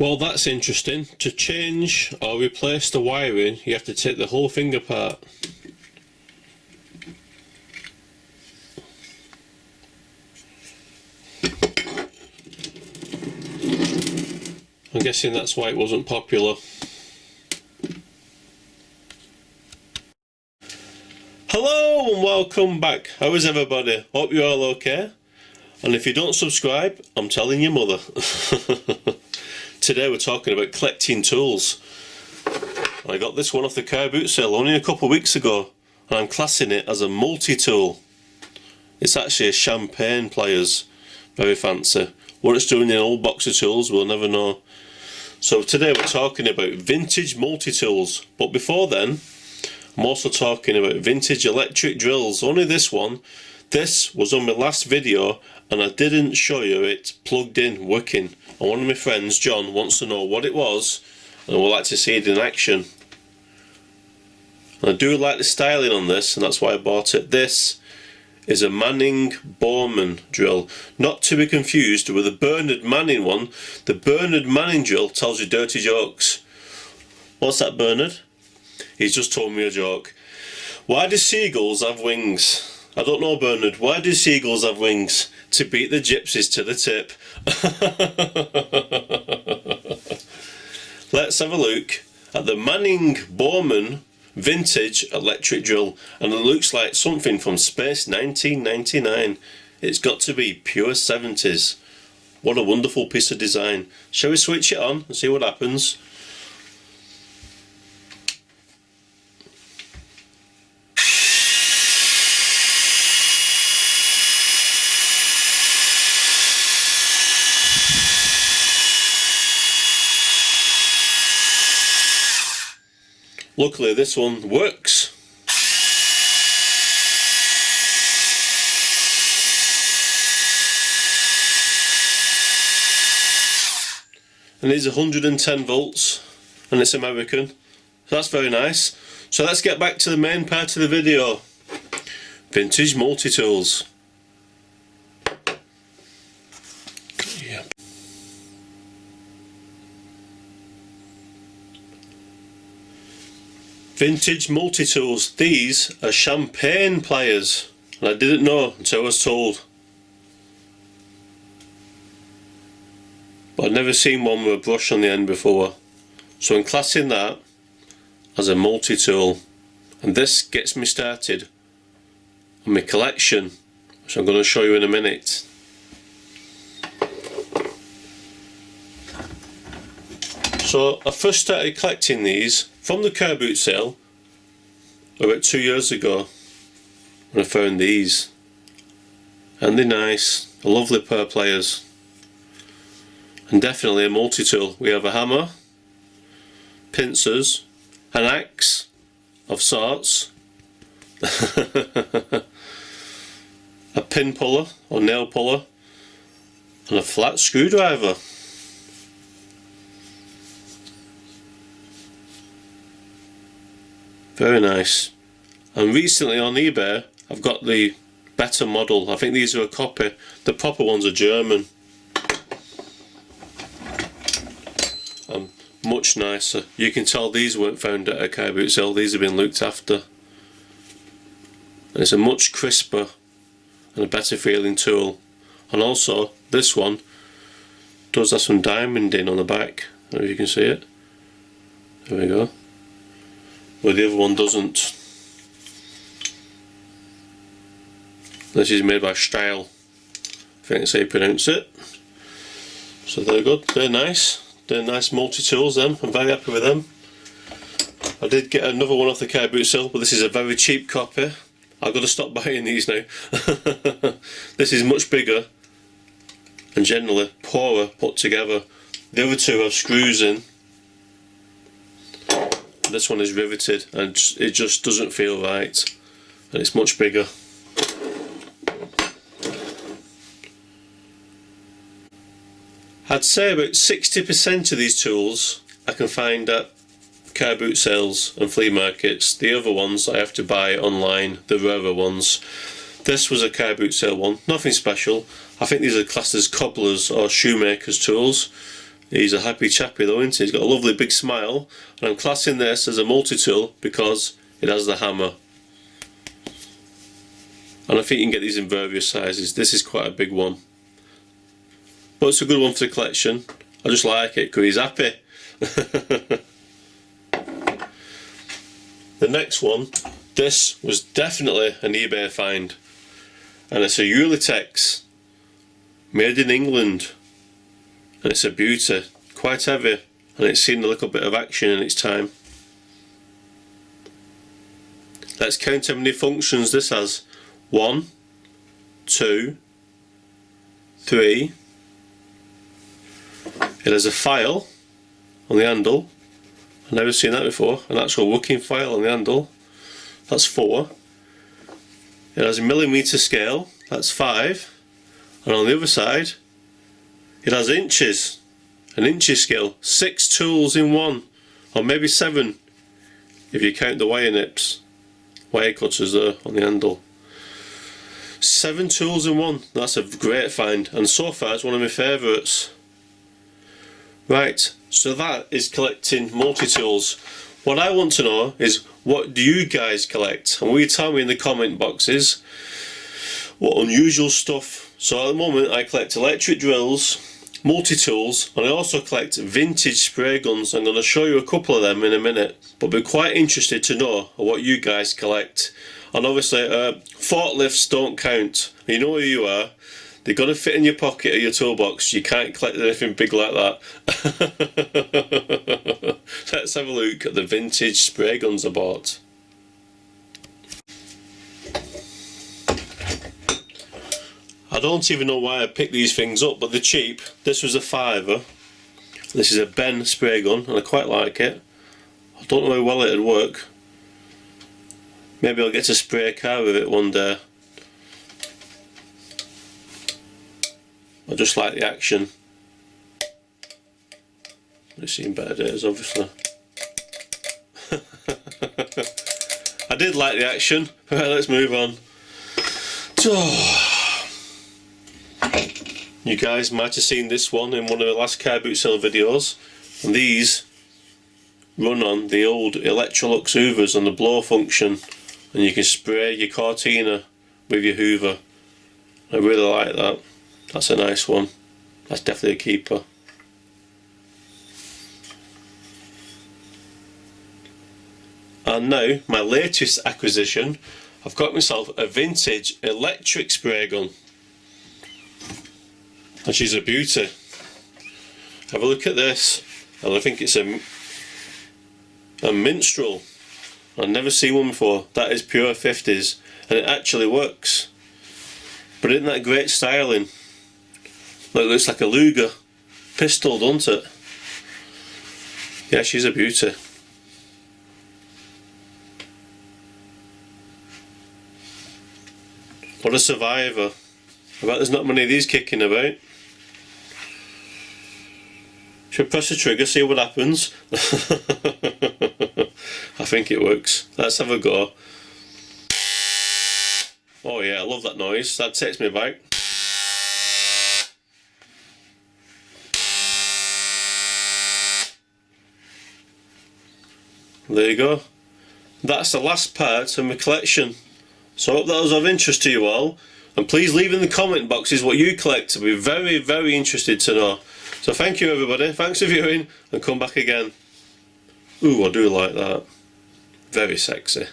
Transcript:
Well, that's interesting. To change or replace the wiring, you have to take the whole thing apart. I'm guessing that's why it wasn't popular. Hello and welcome back. How is everybody? Hope you're all okay. And if you don't subscribe, I'm telling your mother. Today we're talking about collecting tools. I got this one off the car boot sale only a couple of weeks ago, and I'm classing it as a multi-tool. It's actually a champagne pliers, very fancy. What it's doing in an old box of tools, we'll never know. So today we're talking about vintage multi-tools, but before then, I'm also talking about vintage electric drills. Only this one. This was on my last video and I didn't show you it plugged in, working. And one of my friends, John, wants to know what it was and would like to see it in action. And I do like the styling on this, and that's why I bought it. This is a Manning-Bowman drill. Not to be confused with the Bernard Manning one. The Bernard Manning drill tells you dirty jokes. What's that, Bernard? He's just told me a joke. Why do seagulls have wings? I don't know, Bernard. Why do seagulls have wings? To beat the gypsies to the tip. Let's have a look at the Manning-Bowman vintage electric drill, and it looks like something from Space 1999. It's got to be pure 70s. What a wonderful piece of design. Shall we switch it on and see what happens? Luckily this one works. And it's 110 volts and it's American. So that's very nice. So let's get back to the main part of the video. Vintage multi-tools. Vintage multi-tools. These are champagne pliers, and I didn't know until I was told. But I'd never seen one with a brush on the end before, so I'm classing that as a multi-tool. And this gets me started on my collection, which I'm going to show you in a minute. So I first started collecting these from the car boot sale about 2 years ago when I found these, and they're nice, a lovely pair of pliers, and definitely a multi-tool. We have a hammer, pincers, an axe of sorts, a pin puller or nail puller, and a flat screwdriver. Very nice. And recently on eBay I've got the better model. I think these are a copy. The proper ones are German. And much nicer. You can tell these weren't found at a car boot sale. These have been looked after. And it's a much crisper and a better feeling tool. And also this one does have some diamonding on the back. I don't know if you can see it. There we go. Where the other one doesn't. This is made by Style, I think that's how you pronounce it. So they're good, they're nice. They're nice multi-tools then, I'm very happy with them. I did get another one off the car boot sale, but this is a very cheap copy. I've got to stop buying these now. This is much bigger and generally poorer put together. The other two have screws in. This one is riveted and it just doesn't feel right, and it's much bigger. I'd say about 60% of these tools I can find at car boot sales and flea markets. The other ones I have to buy online, the rarer ones. This was a car boot sale one, nothing special. I think these are classed as cobblers or shoemakers tools. He's a happy chappy though, isn't he? He's got a lovely big smile, and I'm classing this as a multi-tool because it has the hammer. And I think you can get these in various sizes. This is quite a big one, but it's a good one for the collection. I just like it because he's happy. The next one, this was definitely an eBay find, and it's a Ulitex made in England, and it's a beauty, quite heavy, and it's seen a little bit of action in its time. Let's count how many functions this has. 1, 2, 3. It has a file on the handle. I've never seen that before, an actual working file on the handle. That's 4. It has a millimetre scale, that's 5. And on the other side, it has inches, an inches scale. 6 tools in one, or maybe 7 if you count the wire nips, wire cutters there on the handle. 7 tools in one, that's a great find, and so far it's one of my favourites. Right, so that is collecting multi-tools. What I want to know is, what do you guys collect? And will you tell me in the comment boxes what unusual stuff. So at the moment I collect electric drills, multi-tools, and I also collect vintage spray guns. I'm going to show you a couple of them in a minute, but be quite interested to know what you guys collect. And obviously forklifts don't count. You know who you are. They've got to fit in your pocket or your toolbox. You can't collect anything big like that. Let's have a look at the vintage spray guns I bought. I don't even know why I picked these things up, but they're cheap. This was a £5. This is a Ben spray gun, and I quite like it. I don't know how well it'd work. Maybe I'll get to spray a car with it one day. I just like the action. I've seen better days, obviously. I did like the action. Right, let's move on. You guys might have seen this one in one of the last car boot sale videos, and these run on the old Electrolux hoovers on the blow function, and you can spray your Cortina with your hoover. I really like that. That's a nice one. That's definitely a keeper. And now, my latest acquisition, I've got myself a vintage electric spray gun. And she's a beauty. Have a look at this, and I think it's a minstrel. I've never seen one before. That is pure 50s, and it actually works. But isn't that great styling? Look, it looks like a Luger pistol, doesn't it? Yeah, she's a beauty. What a survivor. I bet there's not many of these kicking about. Should press the trigger, see what happens. I think it works. Let's have a go. Oh yeah, I love that noise. That takes me back. There you go. That's the last part of my collection. So I hope that was of interest to you all. And please leave in the comment boxes what you collect. I'll be very, very interested to know. So thank you everybody, thanks for viewing, and come back again. Ooh, I do like that. Very sexy.